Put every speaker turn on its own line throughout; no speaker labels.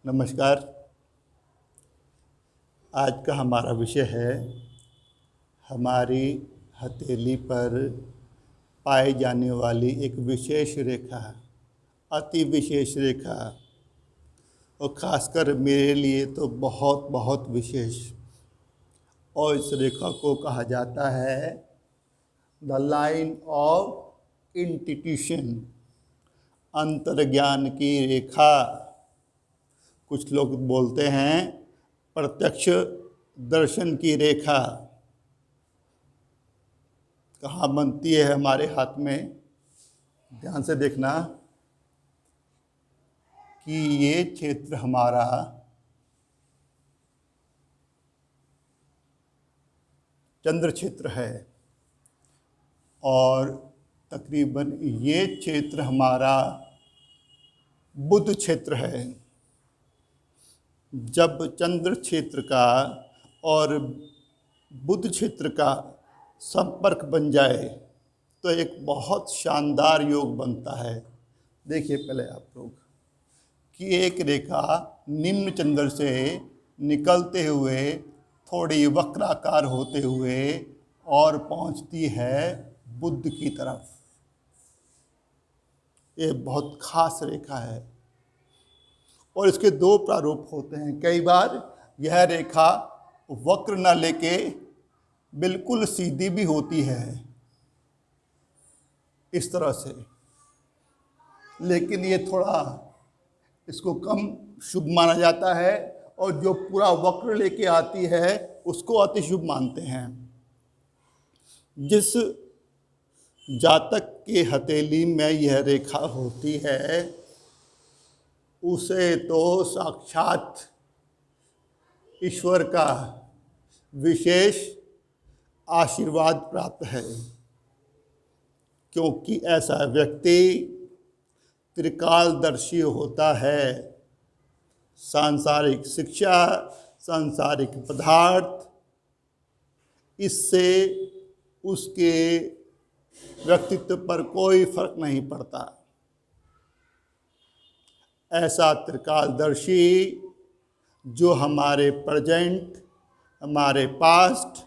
नमस्कार। आज का हमारा विषय है हमारी हथेली पर पाई जाने वाली एक विशेष रेखा, अति विशेष रेखा, और ख़ासकर मेरे लिए तो बहुत बहुत विशेष। और इस रेखा को कहा जाता है द लाइन ऑफ इंट्यूशन, अंतर्ज्ञान की रेखा। कुछ लोग बोलते हैं प्रत्यक्ष दर्शन की रेखा। कहाँ बनती है हमारे हाथ में, ध्यान से देखना कि ये क्षेत्र हमारा चंद्र क्षेत्र है और तकरीबन ये क्षेत्र हमारा बुध क्षेत्र है। जब चंद्र क्षेत्र का और बुध क्षेत्र का संपर्क बन जाए तो एक बहुत शानदार योग बनता है। देखिए पहले आप लोग कि एक रेखा निम्न चंद्र से निकलते हुए थोड़ी वक्राकार होते हुए और पहुंचती है बुध की तरफ। ये बहुत खास रेखा है और इसके दो प्रारूप होते हैं। कई बार यह रेखा वक्र न लेके बिल्कुल सीधी भी होती है इस तरह से, लेकिन ये थोड़ा इसको कम शुभ माना जाता है और जो पूरा वक्र लेके आती है उसको अति शुभ मानते हैं। जिस जातक के हथेली में यह रेखा होती है उसे तो साक्षात ईश्वर का विशेष आशीर्वाद प्राप्त है, क्योंकि ऐसा व्यक्ति त्रिकालदर्शी होता है। सांसारिक शिक्षा, सांसारिक पदार्थ, इससे उसके व्यक्तित्व पर कोई फर्क नहीं पड़ता। ऐसा त्रिकालदर्शी जो हमारे प्रेजेंट, हमारे पास्ट,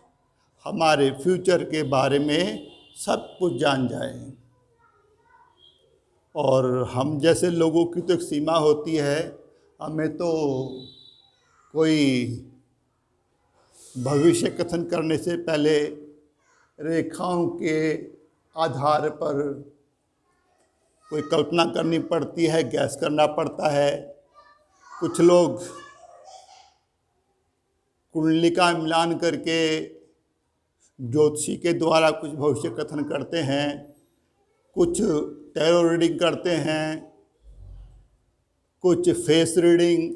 हमारे फ्यूचर के बारे में सब कुछ जान जाए। और हम जैसे लोगों की तो एक सीमा होती है, हमें तो कोई भविष्य कथन करने से पहले रेखाओं के आधार पर कोई कल्पना करनी पड़ती है, गैस करना पड़ता है। कुछ लोग कुंडली का मिलान करके ज्योतिषी के द्वारा कुछ भविष्य कथन करते हैं, कुछ टैरो रीडिंग करते हैं, कुछ फेस रीडिंग।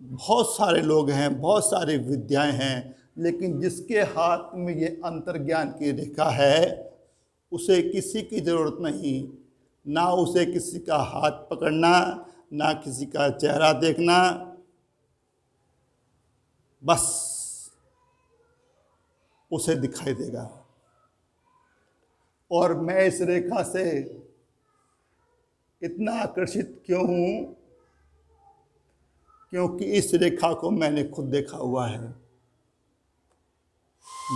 बहुत सारे लोग हैं, बहुत सारी विद्याएं हैं, लेकिन जिसके हाथ में ये अंतर्ज्ञान की रेखा है उसे किसी की ज़रूरत नहीं, ना उसे किसी का हाथ पकड़ना, ना किसी का चेहरा देखना, बस उसे दिखाई देगा। और मैं इस रेखा से इतना आकर्षित क्यों हूँ, क्योंकि इस रेखा को मैंने खुद देखा हुआ है।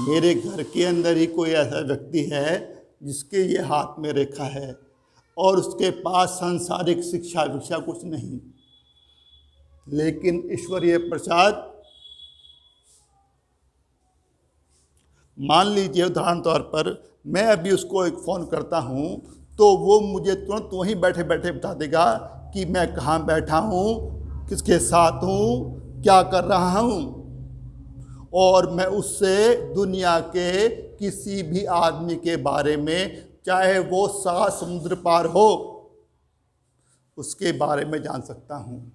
मेरे घर के अंदर ही कोई ऐसा व्यक्ति है जिसके ये हाथ में रेखा है और उसके पास सांसारिक शिक्षा विक्षा कुछ नहीं, लेकिन ईश्वरीय प्रसाद। मान लीजिए उदाहरण तौर पर मैं अभी उसको एक फ़ोन करता हूँ तो वो मुझे तुरंत वहीं बैठे बैठे बता देगा कि मैं कहाँ बैठा हूँ, किसके साथ हूँ, क्या कर रहा हूँ। और मैं उससे दुनिया के किसी भी आदमी के बारे में, चाहे वो 7 समुद्र पार हो, उसके बारे में जान सकता हूँ।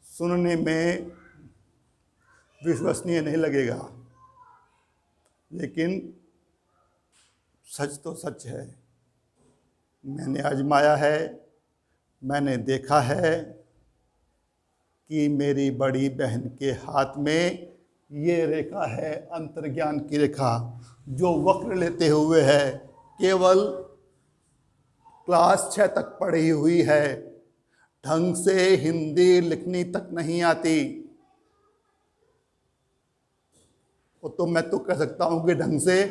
सुनने में विश्वसनीय नहीं लगेगा, लेकिन सच तो सच है। मैंने आजमाया है, मैंने देखा है कि मेरी बड़ी बहन के हाथ में ये रेखा है, अंतर्ज्ञान की रेखा, जो वक्र लेते हुए है। केवल क्लास 6 तक पढ़ी हुई है, ढंग से हिंदी लिखनी तक नहीं आती। वो तो मैं तो कह सकता हूँ कि ढंग से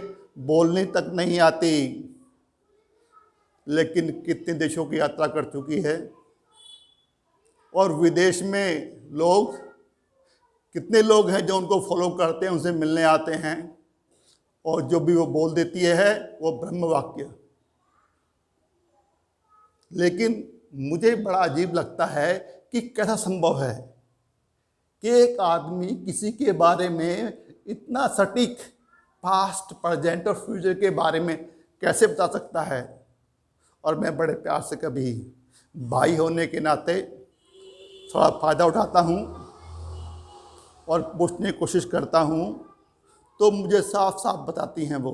बोलनी तक नहीं आती। लेकिन कितने देशों की यात्रा कर चुकी है, और विदेश में लोग, कितने लोग हैं जो उनको फॉलो करते हैं, उनसे मिलने आते हैं, और जो भी वो बोल देती है वो ब्रह्म वाक्य। लेकिन मुझे बड़ा अजीब लगता है कि कैसा संभव है कि एक आदमी किसी के बारे में इतना सटीक पास्ट, प्रेजेंट और फ्यूचर के बारे में कैसे बता सकता है। और मैं बड़े प्यार से, कभी भाई होने के नाते थोड़ा फ़ायदा उठाता हूँ और पूछने की कोशिश करता हूँ, तो मुझे साफ साफ बताती हैं वो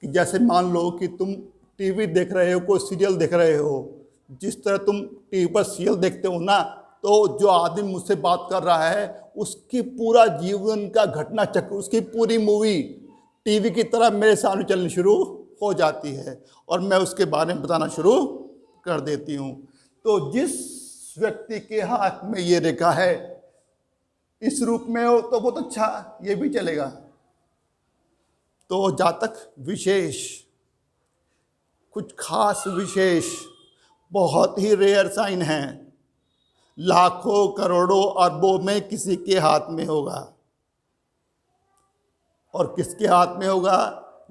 कि जैसे मान लो कि तुम टीवी देख रहे हो, कोई सीरियल देख रहे हो, जिस तरह तुम टीवी पर सीरियल देखते हो ना, तो जो आदमी मुझसे बात कर रहा है उसकी पूरा जीवन का घटना चक्र, उसकी पूरी मूवी टीवी की तरह मेरे सामने चलनी शुरू हो जाती है, और मैं उसके बारे में बताना शुरू कर देती हूँ। तो जिस व्यक्ति के हाथ में ये रेखा है इस रूप में हो तो बहुत अच्छा, ये भी चलेगा। तो जातक विशेष, कुछ खास विशेष, बहुत ही रेयर साइन हैं, लाखों करोड़ों अरबों में किसी के हाथ में होगा। और किसके हाथ में होगा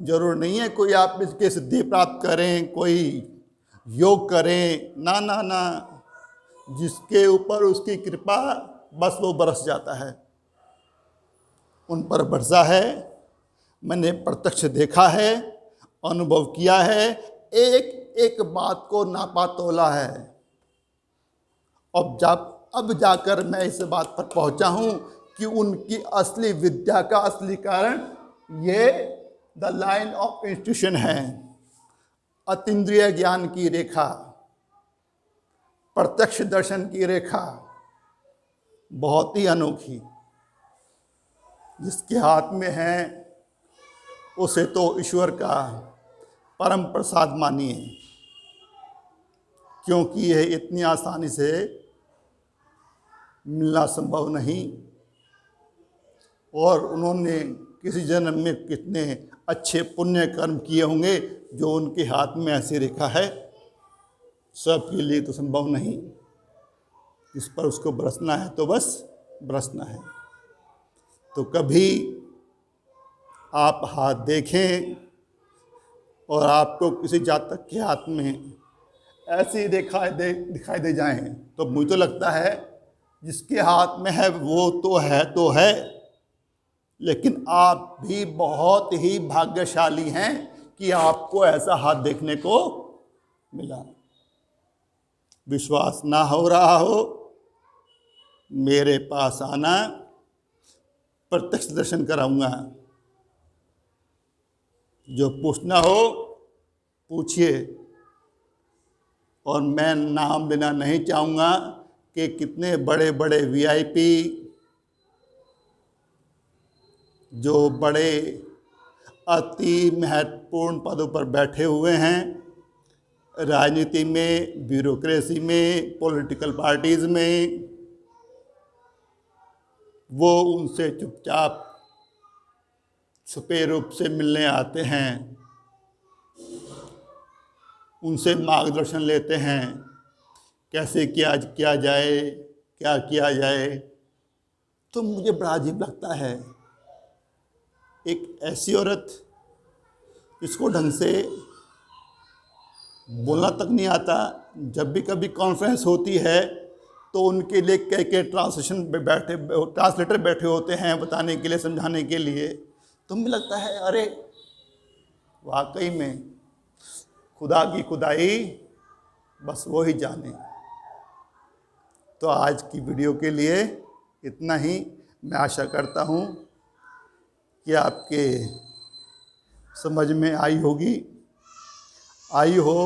जरूर नहीं है कोई आप इसके सिद्धि प्राप्त करें, कोई योग करें, ना ना ना, जिसके ऊपर उसकी कृपा बस वो बरस जाता है, उन पर बरसा है। मैंने प्रत्यक्ष देखा है, अनुभव किया है, एक एक बात को नापा तोला है। अब जाकर मैं इस बात पर पहुंचा हूं कि उनकी असली विद्या का असली कारण ये द लाइन ऑफ इंस्टीट्यूशन है, अतीन्द्रिय ज्ञान की रेखा, प्रत्यक्ष दर्शन की रेखा, बहुत ही अनोखी। जिसके हाथ में है उसे तो ईश्वर का परम प्रसाद मानिए, क्योंकि यह इतनी आसानी से मिलना संभव नहीं। और उन्होंने किसी जन्म में कितने अच्छे पुण्य कर्म किए होंगे जो उनके हाथ में ऐसी रेखा है, सबके लिए तो संभव नहीं। इस पर उसको बरसना है तो बस बरसना है। तो कभी आप हाथ देखें और आपको किसी जातक के हाथ में ऐसी दिखाई दे जाएं, तो मुझे तो लगता है जिसके हाथ में है वो तो है, लेकिन आप भी बहुत ही भाग्यशाली हैं कि आपको ऐसा हाथ देखने को मिला। विश्वास ना हो रहा हो, मेरे पास आना, प्रत्यक्ष दर्शन कराऊंगा। जो पूछना हो पूछिए। और मैं नाम लेना नहीं चाहूँगा कि कितने बड़े बड़े वीआईपी जो बड़े अति महत्वपूर्ण पदों पर बैठे हुए हैं, राजनीति में, ब्यूरोक्रेसी में, पॉलिटिकल पार्टीज़ में, वो उनसे चुपचाप छुपे रूप से मिलने आते हैं, उनसे मार्गदर्शन लेते हैं, कैसे किया जाए, क्या किया जाए। तो मुझे बड़ा अजीब लगता है, एक ऐसी औरत जिसको ढंग से बोलना तक नहीं आता, जब भी कभी कॉन्फ्रेंस होती है तो उनके लिए कई ट्रांसलेटर बैठे होते हैं बताने के लिए, समझाने के लिए। तो मुझे लगता है अरे वाकई में खुदा की खुदाई बस वो ही जाने। तो आज की वीडियो के लिए इतना ही। मैं आशा करता हूँ कि आपके समझ में आई होगी। आई हो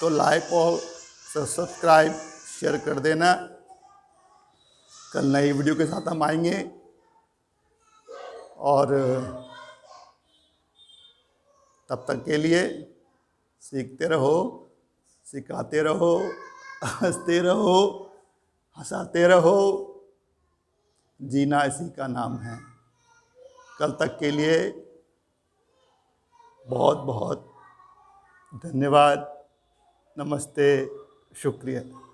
तो लाइक और सब्सक्राइब शेयर कर देना। कल नई वीडियो के साथ हम आएंगे, और तब तक के लिए सीखते रहो, सिखाते रहो, हंसते रहो, हंसाते रहो। जीना इसी का नाम है। कल तक के लिए बहुत बहुत धन्यवाद। नमस्ते, शुक्रिया।